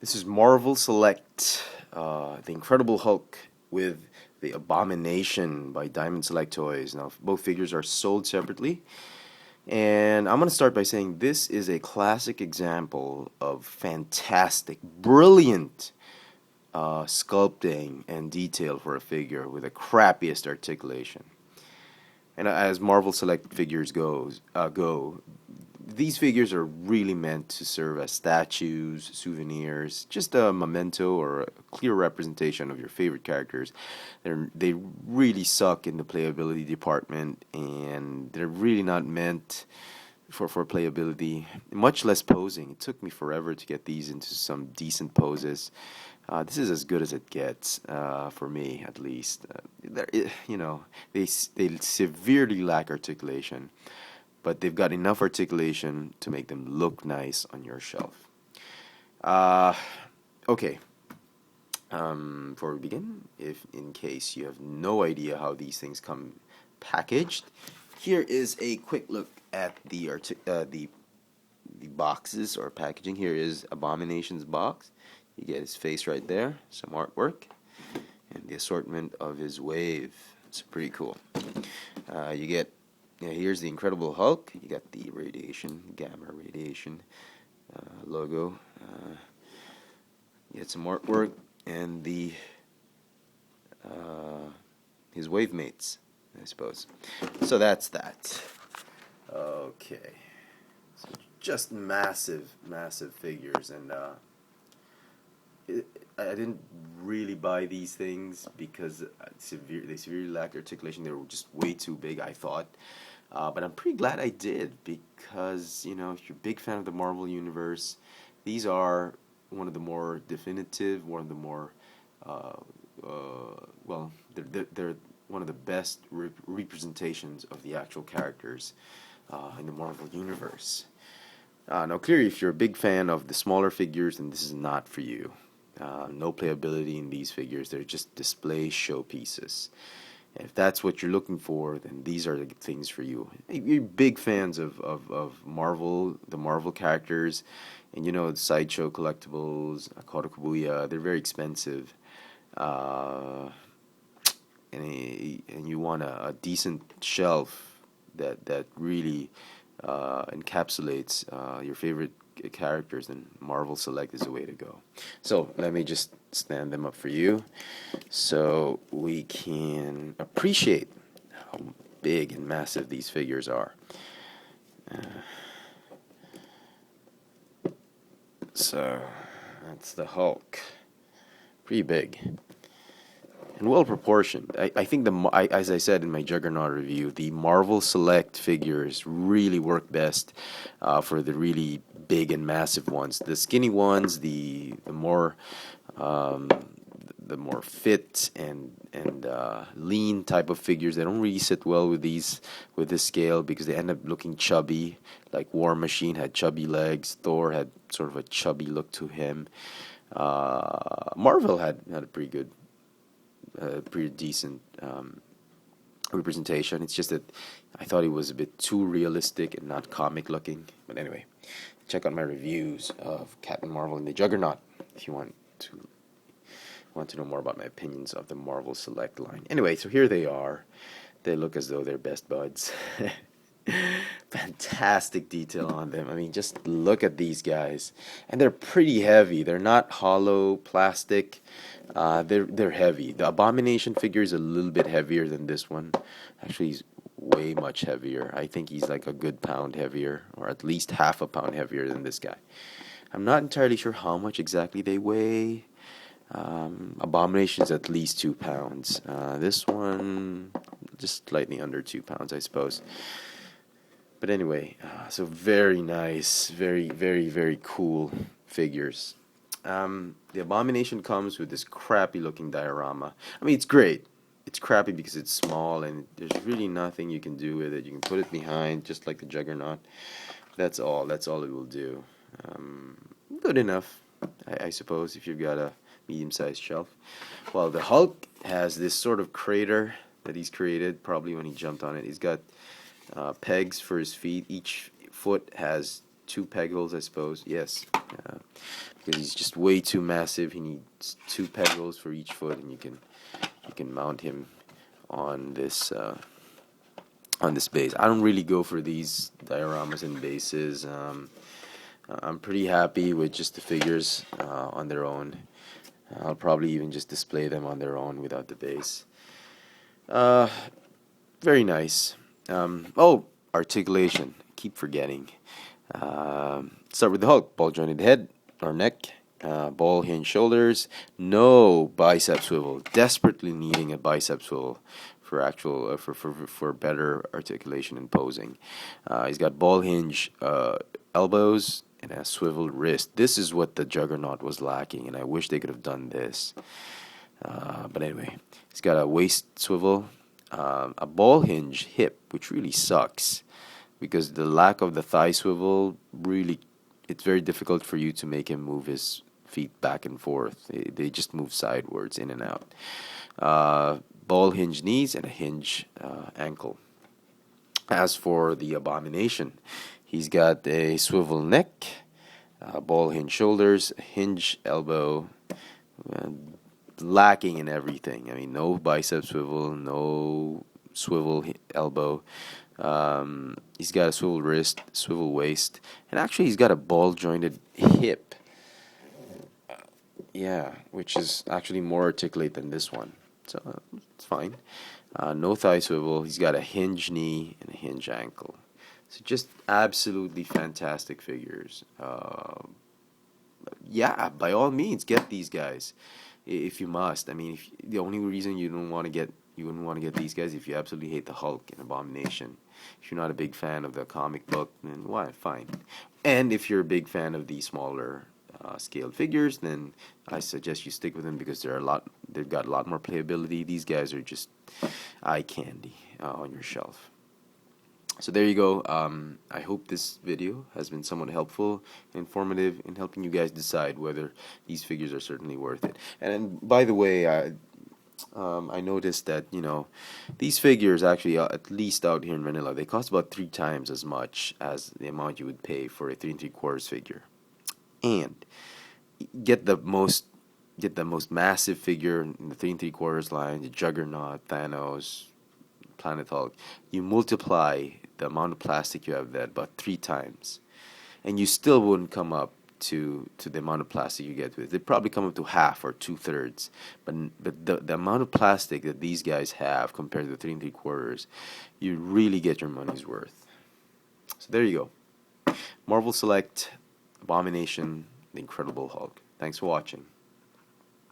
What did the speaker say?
This is Marvel Select, The Incredible Hulk with the Abomination by Diamond Select Toys. Now, both figures are sold separately, and I'm going to start by saying this is a classic example of fantastic, brilliant sculpting and detail for a figure with the crappiest articulation. And as Marvel Select figures go, these figures are really meant to serve as statues, souvenirs, just a memento or a clear representation of your favorite characters. They really suck in the playability department, and they're really not meant for playability, much less posing. It took me forever to get these into some decent poses. This is as good as it gets, for me at least. They severely lack articulation, but they've got enough articulation to make them look nice on your shelf. Okay. Before we begin, if in case you have no idea how these things come packaged, here is a quick look at the boxes or packaging. Here is Abomination's box. You get his face right there, some artwork, and the assortment of his wave. It's pretty cool. You get, here's the Incredible Hulk. You got the gamma radiation logo. You get some artwork and the his wave mates, I suppose. So that's that. Okay. So just massive figures, and I didn't really buy these things because they severely lack articulation. They were just way too big, I thought. But I'm pretty glad I did, because, if you're a big fan of the Marvel Universe, these are one of the more definitive, one of the more, they're one of the best representations of the actual characters in the Marvel Universe. Now, clearly, if you're a big fan of the smaller figures, then this is not for you. No playability in these figures. They're just display showpieces. And if that's what you're looking for, then these are the things for you. If you're big fans of Marvel, the Marvel characters, and the Sideshow collectibles, Kotokubuya, they're very expensive. And you want a decent shelf that really encapsulates your favorite characters, then Marvel Select is the way to go. So let me just stand them up for you so we can appreciate how big and massive these figures are. So that's the Hulk. Pretty big and well proportioned. I think as I said in my Juggernaut review, the Marvel Select figures really work best for the really big and massive ones. The skinny ones, the more fit and lean type of figures, they don't really sit well with this scale, because they end up looking chubby. Like War Machine had chubby legs, Thor had sort of a chubby look to him. Marvel had a pretty decent representation. It's just that I thought it was a bit too realistic and not comic looking. But anyway, check out my reviews of Captain Marvel and the Juggernaut if you want to know more about my opinions of the Marvel Select line. Anyway, so here they are. They look as though they're best buds. Fantastic detail on them. I mean, just look at these guys, and they're pretty heavy. They're not hollow plastic. They're heavy. The Abomination figure is a little bit heavier than this one. Actually, he's way much heavier. I think he's like a good pound heavier, or at least half a pound heavier than this guy. I'm not entirely sure how much exactly they weigh. Abomination is at least 2 pounds. This one just slightly under 2 pounds, I suppose. But anyway, so very nice, very cool figures. The Abomination comes with this crappy looking diorama. I mean, it's great. It's crappy because it's small and there's really nothing you can do with it. You can put it behind, just like the Juggernaut. That's all it will do. Good enough, I suppose, if you've got a medium-sized shelf. Well, the Hulk has this sort of crater that he's created, probably when he jumped on it. He's got pegs for his feet. Each foot has 2 peg holes, I suppose. Yes, because he's just way too massive. He needs 2 pedals for each foot, and you can mount him on this base. I don't really go for these dioramas and bases. I'm pretty happy with just the figures on their own. I'll probably even just display them on their own without the base. Very nice. Oh, articulation. Keep forgetting. Start with the Hulk. Ball jointed head or neck. Ball hinge shoulders. No bicep swivel. Desperately needing a bicep swivel for actual for better articulation and posing. He's got ball hinge elbows and a swiveled wrist. This is what the Juggernaut was lacking, and I wish they could have done this. But anyway, he's got a waist swivel, a ball hinge hip, which really sucks because the lack of the thigh swivel really, it's very difficult for you to make him move his feet back and forth. They just move sidewards, in and out. Ball hinge knees and a hinge ankle. As for the Abomination, he's got a swivel neck, ball hinge shoulders, hinge elbow, lacking in everything. I mean, no bicep swivel, no swivel elbow. He's got a swivel wrist, swivel waist, and actually he's got a ball jointed hip. Yeah, which is actually more articulate than this one. So it's fine. No thigh swivel. He's got a hinge knee and a hinge ankle. So just absolutely fantastic figures. Yeah, by all means, get these guys if you must. I mean, the only reason you wouldn't want to get these guys if you absolutely hate the Hulk and Abomination. If you're not a big fan of the comic book, then why? Fine. And if you're a big fan of the smaller scaled figures, then I suggest you stick with them because they've got a lot more playability. These guys are just eye candy on your shelf. So there you go. I hope this video has been somewhat helpful and informative in helping you guys decide whether these figures are certainly worth it. And by the way, I noticed that, these figures actually, at least out here in Manila, they cost about 3 times as much as the amount you would pay for a 3 3/4 figure. And get the most massive figure in the 3 3/4 line, the Juggernaut, Thanos, Planet Hulk. You multiply the amount of plastic you have there about 3 times, and you still wouldn't come up to the amount of plastic you get with. They'd probably come up to half or 2/3. But the amount of plastic that these guys have compared to the 3 3/4, you really get your money's worth. So there you go. Marvel Select, Abomination, The Incredible Hulk. Thanks for watching.